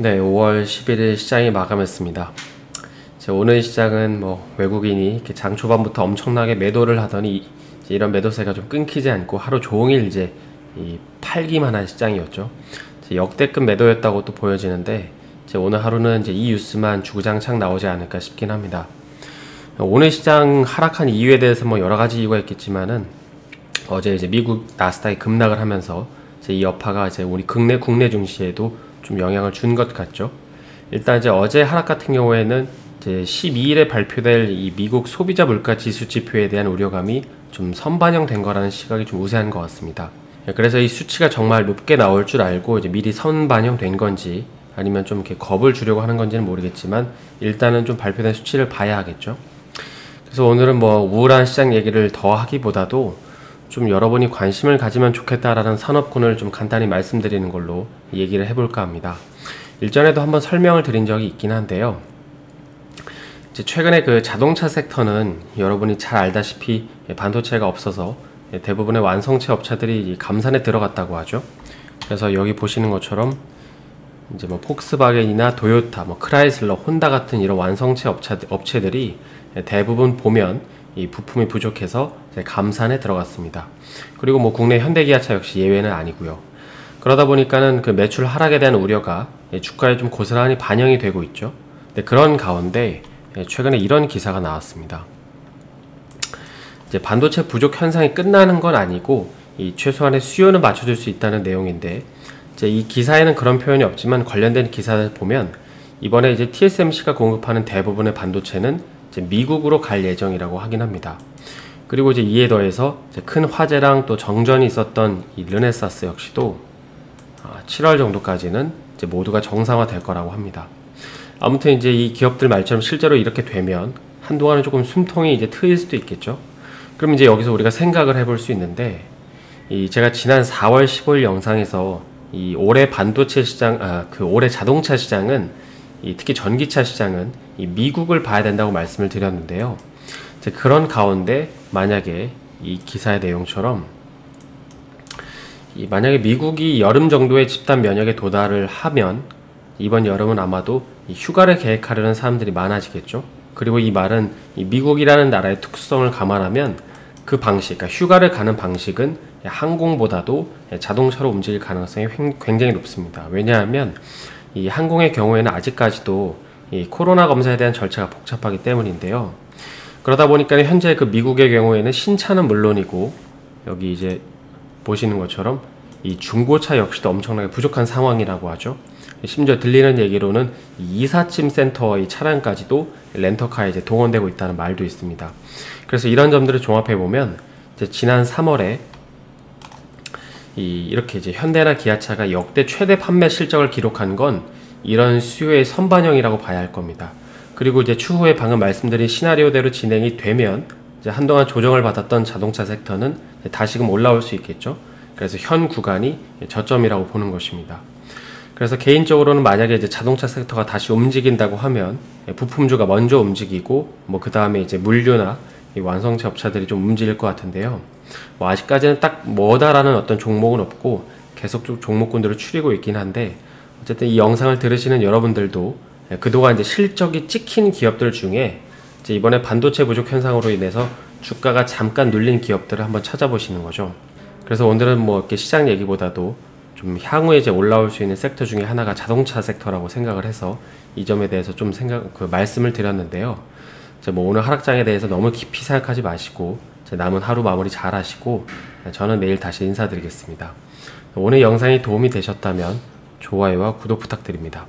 네, 5월 11일 시장이 마감했습니다. 오늘 시장은 외국인이 이렇게 장 초반부터 엄청나게 매도를 하더니 이런 매도세가 좀 끊기지 않고 하루 종일 팔기만 한 시장이었죠. 역대급 매도였다고 또 보여지는데 오늘 하루는 이 뉴스만 주구장창 나오지 않을까 싶긴 합니다. 오늘 시장 하락한 이유에 대해서 여러 가지 이유가 있겠지만은 어제 미국 나스닥이 급락을 하면서 이 여파가 우리 국내 증시에도 좀 영향을 준 것 같죠. 일단 어제 하락 같은 경우에는 12일에 발표될 이 미국 소비자 물가 지수 지표에 대한 우려감이 좀 선반영된 거라는 시각이 좀 우세한 것 같습니다. 그래서 이 수치가 정말 높게 나올 줄 알고 미리 선반영된 건지 아니면 좀 이렇게 겁을 주려고 하는 건지는 모르겠지만 일단은 좀 발표된 수치를 봐야 하겠죠. 그래서 오늘은 우울한 시장 얘기를 더 하기보다도 좀 여러분이 관심을 가지면 좋겠다라는 산업군을 좀 간단히 말씀드리는 걸로 얘기를 해볼까 합니다. 일전에도 한번 설명을 드린 적이 있긴 한데요. 최근에 그 자동차 sek터는 여러분이 잘 알다시피 반도체가 없어서 대부분의 완성체 업체들이 감산에 들어갔다고 하죠. 그래서 여기 보시는 것처럼 폭스바겐이나 도요타, 크라이슬러, 혼다 같은 이런 완성체 업체들이 대부분 보면 이 부품이 부족해서 감산에 들어갔습니다. 그리고 국내 현대기아차 역시 예외는 아니고요. 그러다 보니까는 그 매출 하락에 대한 우려가 주가에 좀 고스란히 반영이 되고 있죠. 그런 가운데 최근에 이런 기사가 나왔습니다. 반도체 부족 현상이 끝나는 건 아니고 최소한의 수요는 맞춰줄 수 있다는 내용인데 이 기사에는 그런 표현이 없지만 관련된 기사를 보면 이번에 TSMC가 공급하는 대부분의 반도체는 미국으로 갈 예정이라고 하긴 합니다. 그리고 이에 더해서 큰 화재랑 또 정전이 있었던 이 르네사스 역시도 7월 정도까지는 모두가 정상화될 거라고 합니다. 아무튼 이 기업들 말처럼 실제로 이렇게 되면 한동안은 조금 숨통이 트일 수도 있겠죠. 그럼 여기서 우리가 생각을 해볼 수 있는데 제가 지난 4월 15일 영상에서 이 올해 반도체 시장, 올해 자동차 시장은 특히 전기차 시장은 미국을 봐야 된다고 말씀을 드렸는데요. 그런 가운데 만약에 이 기사의 내용처럼 만약에 미국이 여름 정도의 집단 면역에 도달을 하면 이번 여름은 아마도 휴가를 계획하려는 사람들이 많아지겠죠. 그리고 이 말은 미국이라는 나라의 특수성을 감안하면 그 방식, 그러니까 휴가를 가는 방식은 항공보다도 자동차로 움직일 가능성이 굉장히 높습니다. 왜냐하면 이 항공의 경우에는 아직까지도 이 코로나 검사에 대한 절차가 복잡하기 때문인데요. 그러다 보니까 현재 그 미국의 경우에는 신차는 물론이고 여기 보시는 것처럼 이 중고차 역시도 엄청나게 부족한 상황이라고 하죠. 심지어 들리는 얘기로는 이삿짐 센터의 차량까지도 렌터카에 동원되고 있다는 말도 있습니다. 그래서 이런 점들을 종합해 보면 지난 3월에 이렇게 현대나 기아차가 역대 최대 판매 실적을 기록한 건 이런 수요의 선반영이라고 봐야 할 겁니다. 그리고 추후에 방금 말씀드린 시나리오대로 진행이 되면 한동안 조정을 받았던 자동차 섹터는 다시금 올라올 수 있겠죠. 그래서 현 구간이 저점이라고 보는 것입니다. 그래서 개인적으로는 만약에 자동차 섹터가 다시 움직인다고 하면 부품주가 먼저 움직이고 그 다음에 물류나 완성체 업체들이 좀 움직일 것 같은데요. 아직까지는 딱 뭐다라는 어떤 종목은 없고 계속 종목군들을 추리고 있긴 한데 어쨌든 이 영상을 들으시는 여러분들도 그동안 실적이 찍힌 기업들 중에 이번에 반도체 부족 현상으로 인해서 주가가 잠깐 눌린 기업들을 한번 찾아보시는 거죠. 그래서 오늘은 이렇게 시장 얘기보다도 좀 향후에 올라올 수 있는 섹터 중에 하나가 자동차 섹터라고 생각을 해서 이 점에 대해서 좀 말씀을 드렸는데요. 오늘 하락장에 대해서 너무 깊이 생각하지 마시고 남은 하루 마무리 잘 하시고 저는 내일 다시 인사드리겠습니다. 오늘 영상이 도움이 되셨다면 좋아요와 구독 부탁드립니다.